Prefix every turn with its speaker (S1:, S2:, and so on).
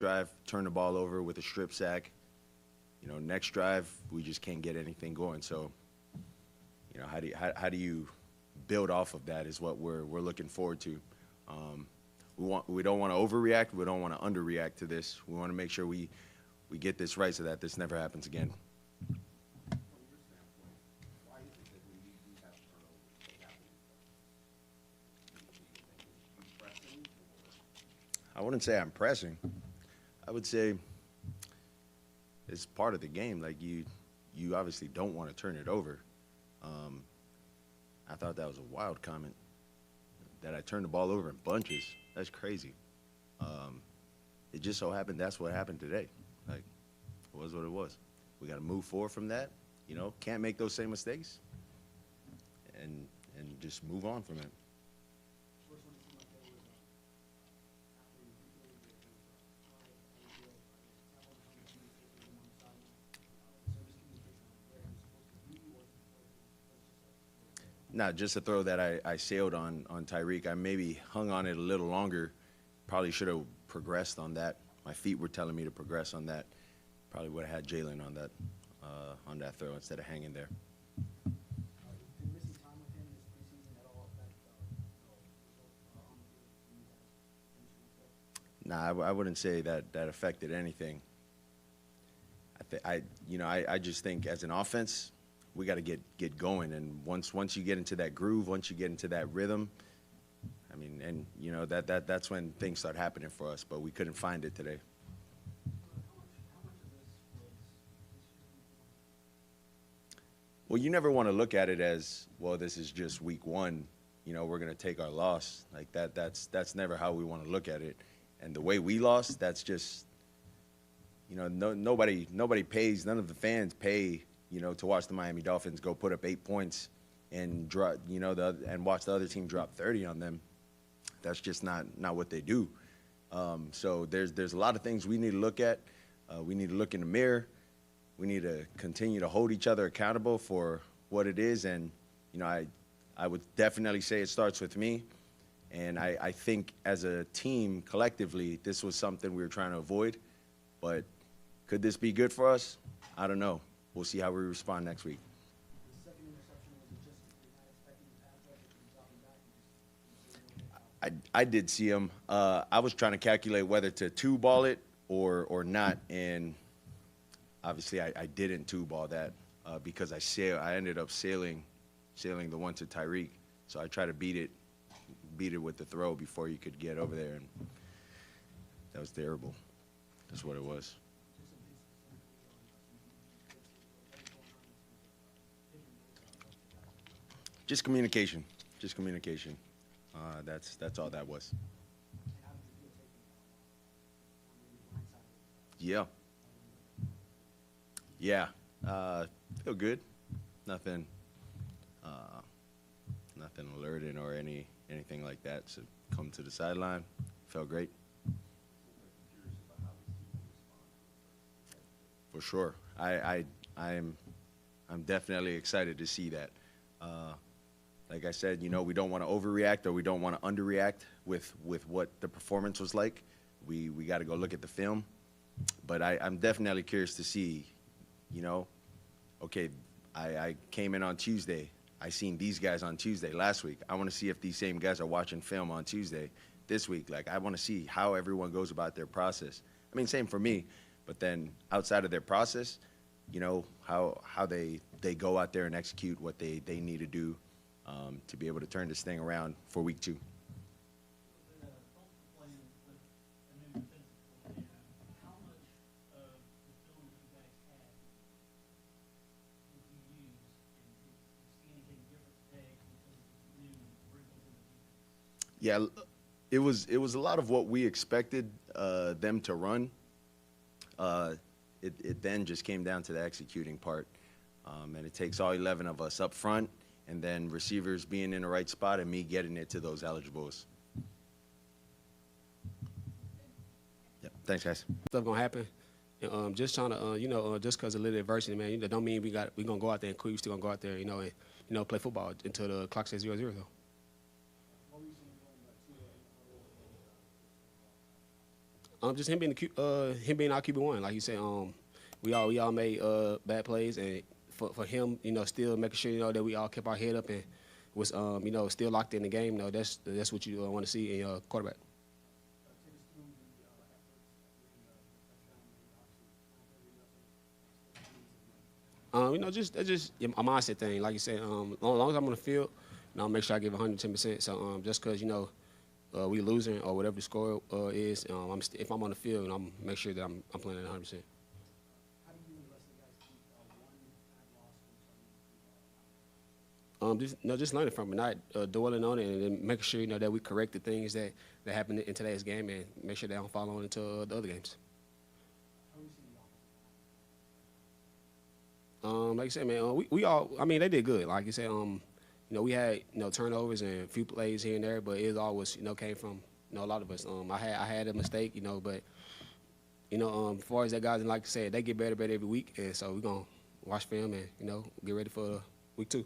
S1: drive, turn the ball over with a strip sack. Next drive, we just can't get anything going. So, how do you build off of that is what we're looking forward to. Um, we don't want to overreact. We don't want to underreact to this. We want to make sure we get this right so that this never happens again. I wouldn't say I'm pressing. I would say it's part of the game. Like you obviously don't want to turn it over. Um, I thought that was a wild comment that I turned the ball over in bunches. That's crazy. Um, it just so happened that's what happened today. Like it was what it was. We got to move forward from that. Can't make those same mistakes, and just move on from it. Not just a throw that I sailed on Tyreek. I maybe hung on it a little longer. Probably should have progressed on that. My feet were telling me to progress on that. Probably would have had Jalen on that throw instead of hanging there. Nah, I wouldn't say that affected anything. I just think as an offense, we got to get going, and once you get into that groove, once you get into that rhythm, I mean, and that's when things start happening for us. But we couldn't find it today. Well, you never want to look at it as, well, this is just week one. We're gonna take our loss like that. That's never how we want to look at it. And the way we lost, that's just, nobody pays. None of the fans pay, to watch the Miami Dolphins go put up 8 points and drop, and watch the other team drop 30 on them. That's just not what they do. So there's a lot of things we need to look at. We need to look in the mirror. We need to continue to hold each other accountable for what it is. And, I would definitely say it starts with me. And I think as a team, collectively, this was something we were trying to avoid. But could this be good for us? I don't know. We'll see how we respond next week. I did see him. I was trying to calculate whether to two-ball it or not. And obviously, I didn't two-ball that because I ended up sailing the one to Tyreek. So I tried to beat it with the throw before you could get over there, and that was terrible. That's what it was. Just communication. Just communication. That's all that was. Yeah. Yeah. Feel good. Nothing. Nothing alerting or anything like that. So come to the sideline. Felt great. For sure. I'm definitely excited to see that. Like I said, we don't want to overreact or we don't want to underreact with what the performance was like. We got to go look at the film. But I'm definitely curious to see, okay, I came in on Tuesday. I seen these guys on Tuesday last week. I want to see if these same guys are watching film on Tuesday this week. Like, I want to see how everyone goes about their process. I mean, same for me. But then outside of their process, how they go out there and execute what they need to do to be able to turn this thing around for week 2. Yeah, it was a lot of what we expected them to run. It then just came down to the executing part, and it takes all 11 of us up front, and then receivers being in the right spot, and me getting it to those eligibles. Yep. Thanks, guys.
S2: Stuff gonna happen. And, just trying to, just because of a little adversity, man, don't mean we gonna go out there and quit. We still gonna go out there, and play football until the clock says 0-0. Though. Just him being him being our QB1, like you said. We all made bad plays, and for him, still making sure that we all kept our head up and was still locked in the game. That's what you want to see in your quarterback. Just that's just a mindset thing. Like you said, as long as I'm on the field, I'll make sure I give 110%. So just because we losing or whatever the score is, if I'm on the field, and I'm make sure that I'm playing at 100%.
S3: How do you and the rest of the guys keep one bad loss from turning the
S2: Just learning from it, not dwelling on it, and then making sure that we correct the things that happened in today's game, and make sure they don't follow on into the other games.
S3: How are you seeing the offensive
S2: Like I said, man, we all. I mean, they did good. Like you said, we had turnovers and a few plays here and there, but it always came from a lot of us. I had a mistake, but as far as that guys, and like I said, they get better every week, and so we're gonna watch film and get ready for week 2.